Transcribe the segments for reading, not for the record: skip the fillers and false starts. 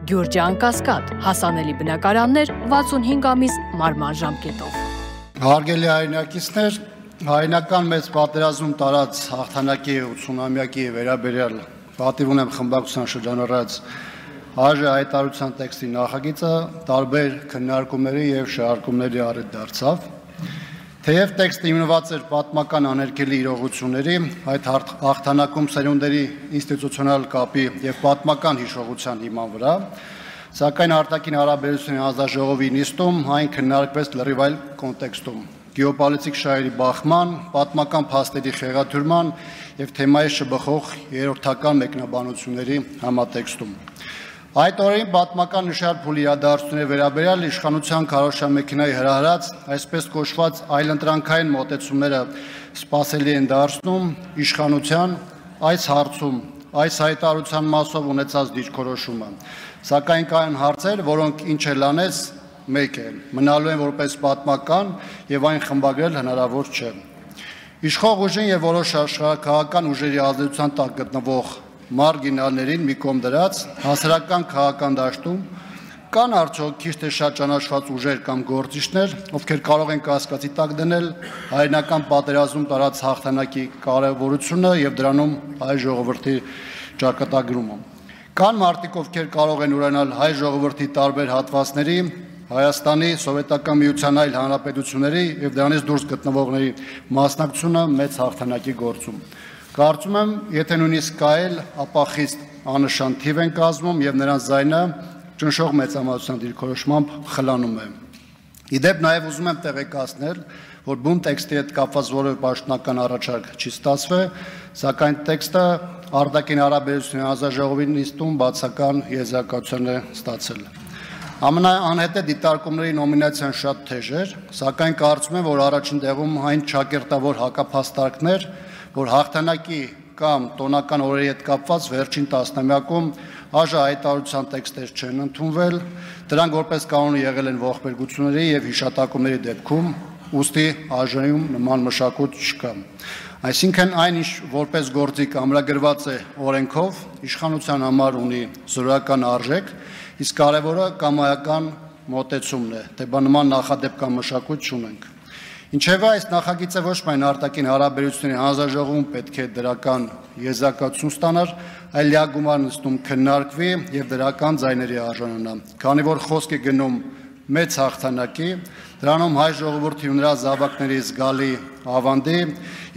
Գյուրջան Կասկադ, հասանելի բնակարաններ 65 ամիս մարման ժամկետով։ Հարգելի հայրենակիցներ, հայրենական մեծ պատերազմ տարած հաղթանակի 80-ամյակի վերաբերյալ պատիվ ունեմ խմբակցության շրջանառած ՀԱԺ հայտարարության տեքստի նախագիծը տարբեր քննարկումների եւ շարժումների առիթ դարձավ։ Թեև տեքստը հիմնված էր պատմական աներկելի իրողությունների, այդ հաղթանակում սերունդերի ինստիտուցիոնալ կապի եւ պատմական հիշողության հիման վրա, սակայն արտաքին հարաբերությունների հանձնաժողովի նիստում այն քննարկվեց լրիվ այլ կոնտեքստում՝ գեոպոլիտիկ շահերի բախման, պատմական փաստերի խեղաթյուրման եւ թեմայի շբխող երրորդական մեկնաբանությունների համատեքստում։ Այդ օրերին պատմական նշյալ փուլի իրադարձությունների վերաբերյալ իշխանության քարոզչամեքենայի հրահրած, այսպես կոչված այլընտրանքային մոտեցումները սպասելի են դարձնում իշխանության այս հարցում, այս հայտարարության մասով ունեցած դիրքորոշումը, սակայն կան հարցեր, որոնք ինչ էլ անես, մեկ է, մնալու են որպես պատմական եւ այն խմբագրել հնարավոր չէ։ Իշխող ուժին եւ որոշ աշխարհաքաղաքական ուժերի ազդեցության տակ գտնվող մարգինալներին մի կողմ դրած հասարակական քաղաքական դաշտում կան արդյոք քիչ թե շատ ճանաչված ուժեր կամ գործիչներ, ովքեր կարող են կասկածի տակ դնել հայրենական պատերազմում տարած հաղթանակի կարևորությունը եւ դրանում հայ ժողովրդի ճակատագրումը։ Կան մարդիկ, ովքեր կարող են ուրանալ հայ ժողովրդի տարբեր հատվածների, Հայաստանի, Սովետական Միության այլ հանրապետությունների եւ դրանից դուրս գտնվողների մասնակցությունը մեծ հաղթանակի գործում։ Կարծում եմ, եթե նույնիսկ կա էլ, ապա խիստ աննշան թիվ են կազմում եւ նրանց ձայնը ճնշող մեծամասնության դիրքորոշմամբ խլանում է։ Իդեպ նաեւ ուզում եմ տեղեկացնել, որ բուն տեքստի հետ կապված որևէ պաշտոնական առաջարկ չի ստացվել, սակայն տեքստը արտաքին հարաբերությունների հանձնաժողովի նիստում բացական եզրակացություն է ստացել։ Ամենաանհետե դիտարկումների նոմինացիան շատ թեժ էր, սակայն կարծում եմ, որ առաջին տեղում այն ճակերտավոր հակափաստարկներ, որ հաղթանակի կամ տոնական օրերի հետ կապված վերջին տասնամյակում ՀԱԺ հայտարարության տեքստեր չեն ընդունվել, դրանք որպես կանոն եղել են ողբերգությունների եւ հիշատակումների դեպքում, ուստի ՀԱԺ-ում նման մշակույթ չկա։ Այսինքն այն, ինչ որպես գործիք ամրագրված է օրենքով, իշխանության համար ունի զորական արժեք, իսկ կարևորը կամայական մոտեցումն է, թե բա նման նախադեպ կամ մշակույթ չունենք։ Ինչևէ, այս նախագիծը ոչ միայն արտաքին հարաբերությունների հանձնաժողովում պետք է դրական եզրակացություն ստանար, այլ լիագումար նստում քննարկվի եւ դրական ձայների արժանանա։ Քանի որ խոսք է գնում մեծ հաղթանակի, դրանում հայ ժողովրդի ու նրա զավակների զգալի ավանդի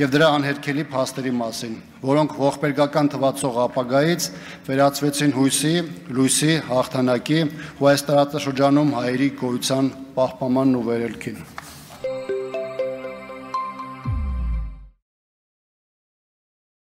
եւ դրա անհերքելի փաստերի մասին, որոնք ողբերգական թվացող ապագայից վերածվեցին հույսի, լույսի, հաղթանակի ու այս տարածաշրջանում հայերի գոյության պահպանման ու վերելքին։